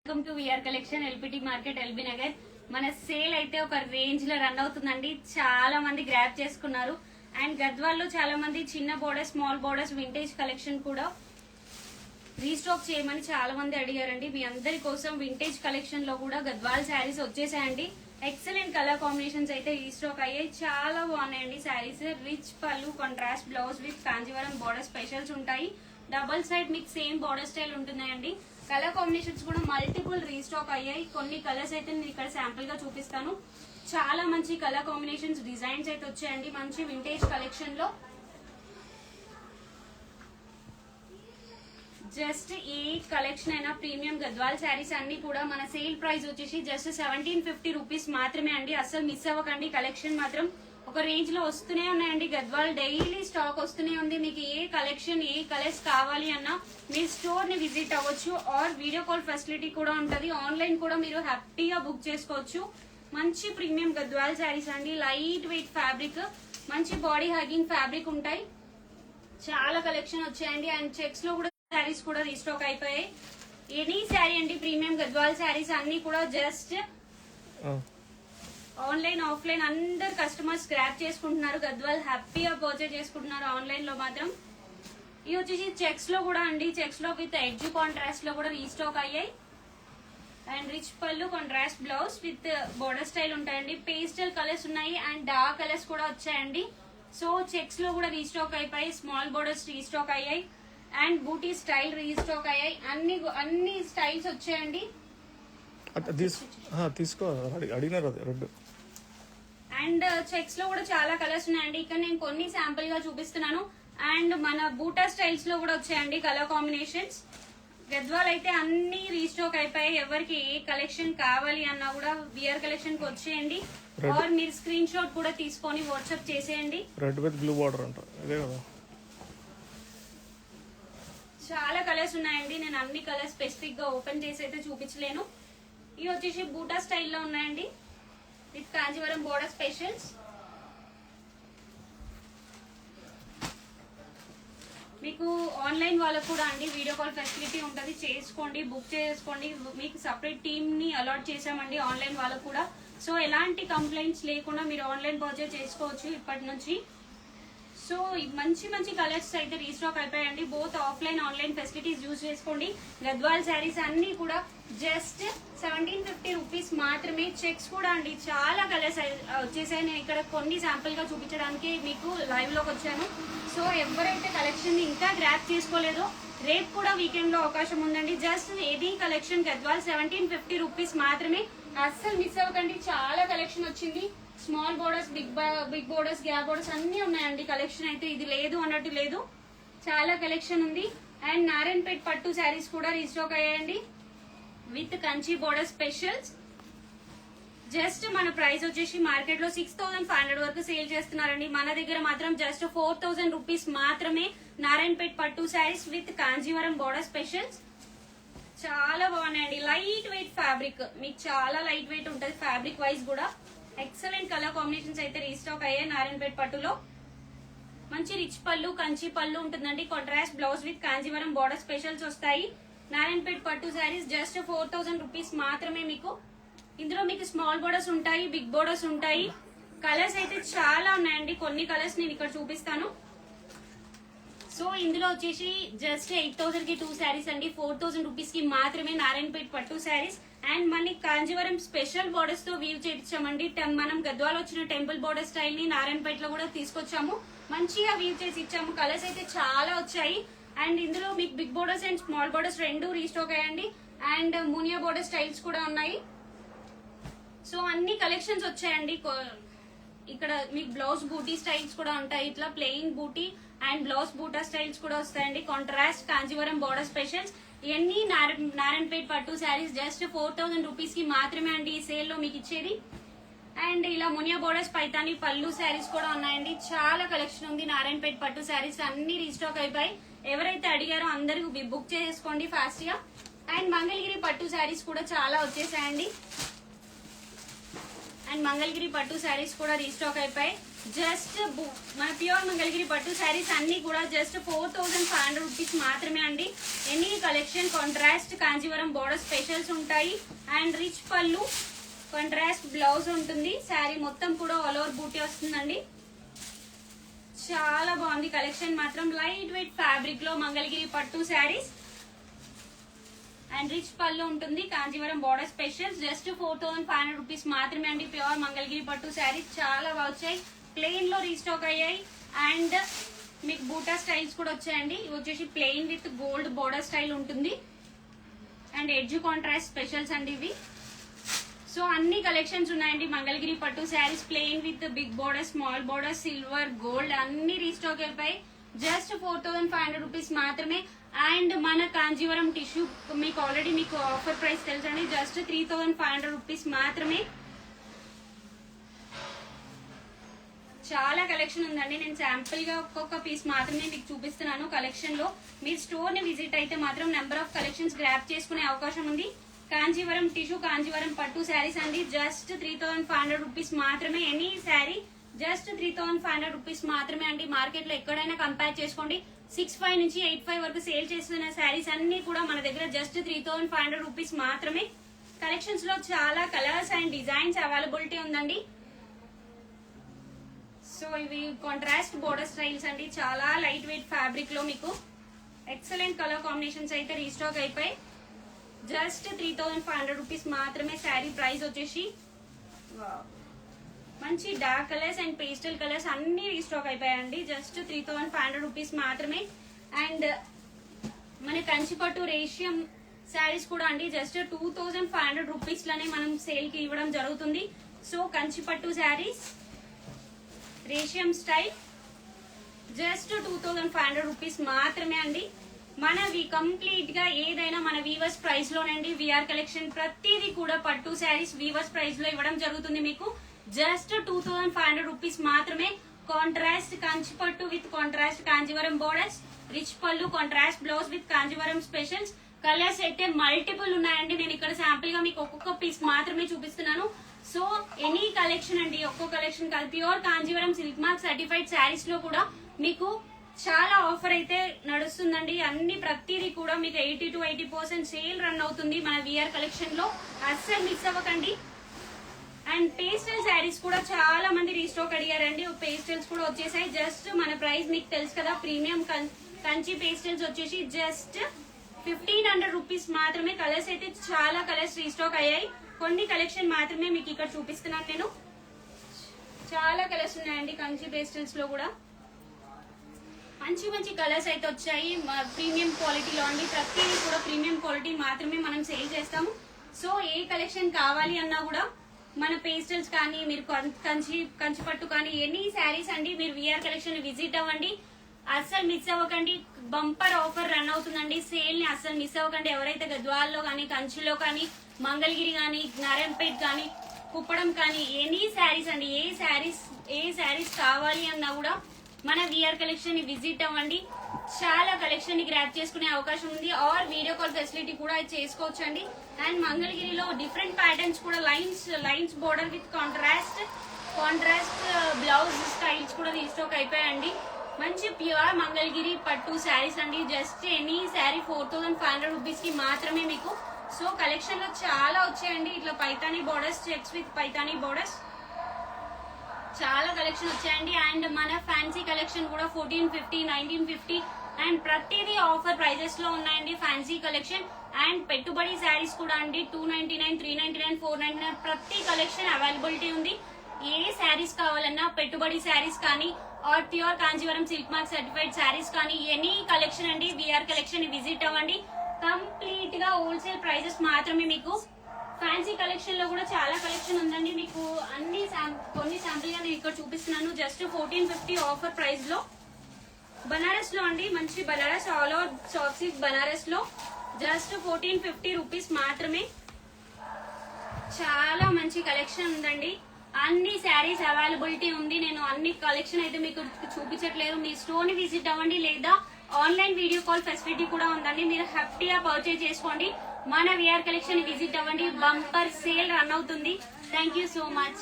Welcome to VR collection LPT market LB Nagar. మన sale అయితే ఒక రేంజ్ లో రన్ అవుతుందండి. చాలా మంది గ్రాప్ చేసుకున్నారు. అండ్ గద్వాల్లో చాలా మంది చిన్న borders, small borders, vintage collection కూడా రీస్టాక్ చేయమని చాలా మంది అడిగారండి. మీ అందరి కోసం వింటేజ్ కలెక్షన్ లో కూడా గద్వాల్ శారీస్ వచ్చేసాయండి. ఎక్సలెంట్ కలర్ కాంబినేషన్స్ అయితే రీస్టాక్ అయ్యాయి. చాలా బాగున్నాయండి శారీస్. రిచ్ పళ్ళు, contrast blouse with Kanjeevaram border specials ఉంటాయి. డబల్ సైడ్ మీకు సేమ్ బోర్డర్ స్టైల్ ఉంటున్నాయండి. కలర్ కాంబినేషన్స్ కూడా మల్టిపుల్ రీస్టాక్ అయ్యాయి. కొన్ని కలర్స్ అయితే నేను ఇక్కడ శాంపుల్ గా చూపిస్తాను. చాలా మంచి కలర్ కాంబినేషన్స్, డిజైన్స్ అయితే వచ్చాయండి మంచి వింటేజ్ కలెక్షన్ లో. జస్ట్ ఈ కలెక్షన్ అయినా ప్రీమియం గద్వాల్ శారీస్ అన్ని కూడా మన సేల్ ప్రైస్ వచ్చేసి జస్ట్ 1750 రూపీస్ మాత్రమే అండి. అసలు మిస్ అవ్వకండి. కలెక్షన్ మాత్రం ఒక రేంజ్ లో వస్తూనే ఉన్నాయండి. గద్వాల్ డైలీ స్టాక్ వస్తూనే ఉంది. మీకు ఏ కలెక్షన్, ఏ కలర్స్ కావాలి అన్నా మీరు స్టోర్ ని విజిట్ అవ్వచ్చు. ఆర్ వీడియో కాల్ ఫెసిలిటీ కూడా ఉంటది. ఆన్లైన్ కూడా మీరు హ్యాపీగా బుక్ చేసుకోవచ్చు. మంచి ప్రీమియం గద్వాల్ శారీస్ అండి. లైట్ వెయిట్ ఫ్యాబ్రిక్, మంచి బాడీ హగ్గింగ్ ఫ్యాబ్రిక్ ఉంటాయి. చాలా కలెక్షన్ వచ్చాయండి. అండ్ చెక్స్ లో కూడా శారీస్ కూడా రీస్టాక్ అయిపోయాయి. ఎనీ శారీ అండి ప్రీమియం గద్వాల్ శారీస్ అన్ని కూడా జస్ట్ ఆన్లైన్, ఆఫ్లైన్ అందరు కస్టమర్స్ స్క్రాప్ చేసుకుంటున్నారు. గద్వాల్ హ్యాపీగా పర్చేజ్ చేసుకుంటున్నారు ఆన్లైన్ లో మాత్రం. ఇవి వచ్చేసి చెక్స్ లో కూడా అండి. చెక్స్ లో విత్ ఎడ్జ్ కాంట్రాస్ట్ లో కూడా రీస్టాక్ అయ్యాయి. అండ్ రిచ్ పళ్ళు, contrast blouse with border style ఉంటాయండి. పేస్టల్ కలర్స్ ఉన్నాయి అండ్ డార్క్ కలర్స్ కూడా వచ్చాయండి. సో చెక్స్ లో కూడా రీస్టాక్ అయిపోయి, స్మాల్ బోర్డర్స్ రీస్టాక్ అయ్యాయి అండ్ బూటీ స్టైల్ రీస్టాక్ అయ్యాయి. అన్ని స్టైల్స్ వచ్చాయండి. తీసుకో అడిగినారు రెండు. అండ్ చెక్స్ లో కూడా చాలా కలర్స్ ఉన్నాయండి. ఇక్కడ నేను కొన్ని శాంపుల్ గా చూపిస్తున్నాను. అండ్ మన బూటా స్టైల్స్ లో కూడా వచ్చాయండి కలర్ కాంబినేషన్స్. గద్వాల్ అయితే అన్ని రీస్టాక్ అయిపోయాయి. ఎవరికి ఏ కలెక్షన్ కావాలి అన్నా కూడా విఆర్ కలెక్షన్ కి వచ్చేయండి. ఆర్ మీరు స్క్రీన్ షాట్ కూడా తీసుకొని వాట్సాప్ చేసేయండి. రెడ్ విత్ బ్లూ బార్డర్ అంట, ఇదే కదా. చాలా కలర్స్ ఉన్నాయండి. నేను అన్ని కలర్స్ స్పెసిఫిక్ గా ఓపెన్ చేసి అయితే చూపించలేను. ఇవి వచ్చేసి బూటా స్టైల్లో ఉన్నాయండి విత్ కాంజీవరం బోర్డర్ స్పెషల్స్. మీకు ఆన్లైన్ వాళ్ళకు కూడా అండి వీడియో కాల్ ఫెసిలిటీ ఉంటుంది. చేసుకోండి, బుక్ చేసుకోండి. మీకు సపరేట్ టీమ్ ని అలాట్ చేసామండి ఆన్లైన్ వాళ్ళకు కూడా. సో ఎలాంటి కంప్లైంట్స్ లేకుండా మీరు ఆన్లైన్ పర్చేజ్ చేసుకోవచ్చు ఇప్పటి నుంచి. సో మంచి మంచి కలర్స్ అయితే రీస్టాక్ అయిపోయాయండి. Both offline, online facilities use చేసుకోండి. గద్వాల్ శారీస్ అన్ని కూడా జస్ట్ 1750 రూపీస్ మాత్రమే. చెక్స్ కూడా అండి చాలా కలర్స్ వచ్చేసాయి. నేను ఇక్కడ కొన్ని శాంపుల్ గా చూపించడానికి మీకు లైవ్ లోకి వచ్చాను. సో ఎవరైతే కలెక్షన్ ని ఇంకా గ్రాప్ చేసుకోలేదో రేపు కూడా వీకెండ్ లో అవకాశం ఉందండి. జస్ట్ ఏది కలెక్షన్ గద్వాల్ 1750 రూపీస్ మాత్రమే. అస్సలు మిస్ అవ్వకండి. చాలా కలెక్షన్ వచ్చింది. Small borders, big borders, gap borders అన్ని ఉన్నాయండి. కలెక్షన్ అయితే ఇది లేదు అన్నట్టు లేదు, చాలా కలెక్షన్ ఉంది. అండ్ నారాయణపేట్ పట్టు శారీస్ కూడా రీస్టాక్ అయ్యాయండి with Kanchi border specials. Just మన ప్రైస్ వచ్చేసి మార్కెట్ లో 6500 వరకు సేల్ చేస్తున్నారండి. మన దగ్గర మాత్రం జస్ట్ 4000 రూపీస్ మాత్రమే. నారాయణపేట్ పట్టు saris with Kanjeevaram border specials. చాలా బాగున్నాయండి. లైట్ వెయిట్ ఫ్యాబ్రిక్, మీకు చాలా లైట్ వెయిట్ ఉంటుంది ఫ్యాబ్రిక్ వైజ్ కూడా. ఎక్సలెంట్ కలర్ కాంబినేషన్స్ అయితే రీస్టాక్ అయ్యాయి. నారాయణపేట్ పట్టులో మంచి రిచ్ పళ్ళు, కంచి పళ్ళు ఉంటుందండి. Contrast blouse with Kanjeevaram border specials వస్తాయి. నారాయణపేట్ పట్టు శారీస్ జస్ట్ 4000 రూపీస్ మాత్రమే. మీకు ఇందులో మీకు స్మాల్ బోర్డర్స్ ఉంటాయి, బిగ్ బోర్డర్స్ ఉంటాయి. కలర్స్ అయితే చాలా ఉన్నాయండి. కొన్ని కలర్స్ నేను ఇక్కడ చూపిస్తాను. సో ఇందులో వచ్చేసి జస్ట్ 8000 కి 2 శారీస్ అండి. 4000 రూపీస్ కి మాత్రమే నారాయణపేట్ పట్టు శారీస్. అండ్ మళ్ళీ కాంజీవరం స్పెషల్ బోర్డర్స్ తో వీవ్ చేయించామండి. మనం గద్వాల్ వచ్చిన టెంపుల్ బోర్డర్ స్టైల్ ని నారాయణపేట్ లో కూడా తీసుకొచ్చాము. మంచిగా వీవ్ చేసి ఇచ్చాము. కలర్స్ అయితే చాలా వచ్చాయి. అండ్ ఇందులో మీకు big borders and small borders రెండు రీస్టాక్ అయ్యండి. అండ్ మునియా బోర్డర్ స్టైల్స్ కూడా ఉన్నాయి. సో అన్ని కలెక్షన్స్ వచ్చాయండి. ఇక్కడ మీకు బ్లౌజ్ బూటీ స్టైల్స్ కూడా ఉంటాయి. ఇట్లా ప్లెయిన్ బూటీ అండ్ బ్లౌజ్ బూటా స్టైల్స్ కూడా వస్తాయండి. Contrast Kanjeevaram border specials. ఇవన్నీ నారాయణపేట్ పట్టు శారీస్ జస్ట్ 4000 రూపీస్ కి మాత్రమే అండి ఈ సేల్ లో మీకు ఇచ్చేది. అండ్ ఇలా మునియా బోర్డర్స్, పైతాని పళ్ళు శారీస్ కూడా ఉన్నాయండి. చాలా కలెక్షన్ ఉంది. నారాయణపేట్ పట్టు శారీస్ అన్ని రీస్టాక్ అయిపోయి. ఎవరైతే అడిగారో అందరూ బుక్ చేసుకోండి ఫాస్ట్ గా. అండ్ మంగళగిరి పట్టు శారీస్ కూడా చాలా వచ్చేసాయండి. అండ్ మంగళగిరి పట్టు శారీస్ కూడా రీస్టాక్ అయిపోయి జస్ట్ మన ప్యూర్ మంగళగిరి పట్టు శారీస్ అన్ని కూడా జస్ట్ 4500 రూపీస్ మాత్రమే అండి. Any collection contrast Kanjeevaram border specials ఉంటాయి అండ్ రిచ్ పళ్ళు కాంట్రాస్ట్ బ్లౌజ్ ఉంటుంది. శారీ మొత్తం కూడా ఆల్ ఓవర్ బూటీ వస్తుందండి. చాలా బాగుంది కలెక్షన్ మాత్రం. లైట్ వెయిట్ ఫ్యాబ్రిక్ లో మంగళగిరి పట్టు శారీస్ అండ్ రిచ్ పళ్ళు ఉంటుంది. Kanjeevaram border specials just 4500 rupees మాత్రమే అండి. ప్యూర్ మంగళగిరి పట్టు శారీస్ చాలా బాగా వచ్చాయి. ప్లెయిన్ లో రీస్టాక్ అయ్యాయి అండ్ మీకు బూటా స్టైల్స్ కూడా వచ్చాయండి. ఇవి వచ్చేసి plain with gold border style ఉంటుంది అండ్ ఎడ్జ్ కాంట్రాస్ట్ స్పెషల్స్ అండి ఇవి. సో అన్ని కలెక్షన్స్ ఉన్నాయండి మంగళగిరి పట్టు saris. Plain with big border, small border, silver, gold అన్ని రీస్టాక్ అయిపోయి జస్ట్ 4500 రూపీస్ మాత్రమే. అండ్ మన కాంజీవరం టిష్యూ మీకు ఆల్రెడీ మీకు ఆఫర్ ప్రైస్ తెలుసండి, జస్ట్ 3500 రూపీస్ మాత్రమే. చాలా కలెక్షన్ ఉందండి. నేను శాంపుల్ గా ఒక్కొక్క పీస్ మాత్రమే మీకు చూపిస్తున్నాను కలెక్షన్ లో. మీరు స్టోర్ ని విజిట్ అయితే మాత్రం నెంబర్ ఆఫ్ కలెక్షన్స్ గ్రాప్ చేసుకునే అవకాశం ఉంది. కాంజీవరం టిష్యూ కాంజీవరం పట్టు శారీస్ అండి జస్ట్ 3500 రూపీస్ మాత్రమే. ఎనీ శారీ జస్ట్ 3500 రూపీస్ మాత్రమే అండి. మార్కెట్ లో ఎక్కడైనా కంపేర్ చేసుకోండి. 65 నుంచి 85 వరకు సేల్ చేస్తున్న శారీస్ అన్ని కూడా మన దగ్గర జస్ట్ 3500 రూపీస్ మాత్రమే. కలెక్షన్స్ లో చాలా కలర్స్ అండ్ డిజైన్స్ అవైలబిలిటీ ఉందండి. సో ఇవి కాంట్రాస్ట్ బోర్డర్ స్టైల్స్ అండి. చాలా లైట్ వెయిట్ ఫ్యాబ్రిక్ లో మీకు ఎక్సలెంట్ కలర్ కాంబినేషన్స్ అయితే రీస్టాక్ అయిపోయి జస్ట్ 3500 రూపీస్ మాత్రమే. శారీ ప్రైస్ వచ్చేసి మంచి dark colours and pastel colours అన్ని రీస్టాక్ అయిపోయాయండి. జస్ట్ 3500 రూపీస్ మాత్రమే. అండ్ మన కంచిపట్టు రేషియం శారీస్ కూడా అండి జస్ట్ 2500 రూపీస్ లోనే మనం సేల్ కి ఇవ్వడం జరుగుతుంది. సో కంచిపట్టు శారీస్ రేషియం స్టైల్ జస్ట్ 2500 రూపీస్ మాత్రమే అండి. మనవి కంప్లీట్ గా ఏదైనా మన వీవర్స్ ప్రైస్ లోనండి. విఆర్ కలెక్షన్ ప్రతిదీ కూడా పట్టు శారీస్ వీవర్స్ ప్రైస్ లో ఇవ్వడం జరుగుతుంది మీకు జస్ట్ 2500 రూపీస్ మాత్రమే. కాంట్రాస్ట్ కంచిపట్టు with contrast Kanjeevaram borders, rich పళ్ళు, contrast blouse with Kanjeevaram specials. Colours అయితే మల్టిపుల్ ఉన్నాయండి. నేను ఇక్కడ శాంపుల్ గా మీకు ఒక్కొక్క పీస్ మాత్రమే చూపిస్తున్నాను. సో ఎనీ కలెక్షన్ అండి, ఒక్కో కలెక్షన్ కాదు. Pure Kanjeevaram silk mark certified saris లో కూడా మీకు చాలా ఆఫర్ అయితే నడుస్తుందండి. అన్ని ప్రతిదీ కూడా మీకు 80 to 80% సేల్ రన్ అవుతుంది మన విఆర్ కలెక్షన్ లో. అస్సలు మిస్ అవ్వకండి. అండ్ పేస్టల్ శారీస్ కూడా చాలా మంది రీస్టాక్ అడిగారండి. పేస్టల్స్ కూడా వచ్చేసాయి. జస్ట్ మన ప్రైస్ మీకు తెలుసు కదా, ప్రీమియం కంచి పేస్టల్స్ వచ్చేసి జస్ట్ 1500 రూపీస్ మాత్రమే. కలర్స్ అయితే చాలా కలర్స్ రీస్టాక్ అయ్యాయి. కొన్ని కలెక్షన్ మాత్రమే మీకు ఇక్కడ చూపిస్తున్నాను నేను. చాలా కలర్స్ ఉన్నాయండి కంచి పేస్టల్స్ లో కూడా. మంచి మంచి కలర్స్ అయితే వచ్చాయి ప్రీమియం క్వాలిటీలో అండి. ప్రతిదీ కూడా ప్రీమియం క్వాలిటీ మాత్రమే మనం సేల్ చేస్తాము. సో ఏ కలెక్షన్ కావాలి అన్నా కూడా మన పేస్టల్స్ కానీ మీరు కంచిపట్టు కానీ ఎనీ శారీస్ అండి మీరు విఆర్ కలెక్షన్ విజిట్ అవ్వండి. అస్సలు మిస్ అవ్వకండి. బంపర్ ఆఫర్ రన్ అవుతుందండి. సేల్ ని అస్సలు మిస్ అవ్వకండి. ఎవరైతే గద్వాల్లో కానీ, కంచిలో కానీ, మంగళగిరి కానీ, నారాయణపేట్ కానీ, కుప్పడం కానీ ఎనీ శారీస్ అండి, ఏ శారీస్ కావాలి అన్నా కూడా మన విఆర్ కలెక్షన్ ని విజిట్ అవ్వండి. చాలా కలెక్షన్ ని గ్రాప్ చేసుకునే అవకాశం ఉంది. ఆర్ వీడియో కాల్ ఫెసిలిటీ కూడా చేసుకోవచ్చు అండి. అండ్ మంగళగిరిలో డిఫరెంట్ ప్యాటర్న్స్ కూడా lines border with contrast blouse styles కూడా రీస్టాక్ అయిపోయాయండి. మంచి ప్యూర్ మంగళగిరి పట్టు శారీస్ అండి. జస్ట్ ఎనీ శారీ 4500 రూపీస్ కి మాత్రమే మీకు. సో కలెక్షన్ లో చాలా వచ్చాయండి. ఇట్లా Paithani borders, checks with Paithani borders చాలా కలెక్షన్ వచ్చాయండి. అండ్ మన ఫ్యాన్సీ కలెక్షన్ కూడా 1450, 1950 అండ్ ప్రతిదీ ఆఫర్ ప్రైజెస్ లో ఉన్నాయండి ఫ్యాన్సీ కలెక్షన్. అండ్ పెట్టుబడి శారీస్ కూడా అండి 299, 399, 499 ప్రతి కలెక్షన్ అవైలబిలిటీ ఉంది. ఏ శారీస్ కావాలన్నా పెట్టుబడి శారీస్ కానీ or pure Kanjeevaram silk mark certified saris కానీ ఎనీ కలెక్షన్ అండి విఆర్ కలెక్షన్ విజిట్ అవ్వండి. కంప్లీట్ గా హోల్సేల్ ప్రైజెస్ మాత్రమే మీకు. ఫ్యాన్సీ కలెక్షన్ లో కూడా చాలా కలెక్షన్ ఉందండి. మీకు అన్ని కొన్ని శాంపుల్ గా నేను ఇక్కడ చూపిస్తున్నాను. జస్ట్ 1450 ఆఫర్ ప్రైస్ లో బనారస్ లో అండి. మంచి Banaras all over soft silk Banaras లో జస్ట్ 1450 రూపీస్ మాత్రమే. చాలా మంచి కలెక్షన్ ఉందండి. అన్ని శారీస్ అవైలబిలిటీ ఉంది. నేను అన్ని కలెక్షన్ అయితే మీకు చూపించట్లేదు. మీ స్టోర్ ని విజిట్ అవ్వండి లేదా ఆన్లైన్ వీడియో కాల్ ఫెసిలిటీ కూడా ఉందండి. మీరు హ్యాపీగా పర్చేజ్ చేసుకోండి. మన విఆర్ కలెక్షన్ విజిట్ అవ్వండి. బంపర్ సేల్ రన్ అవుతుంది. Thank you so much.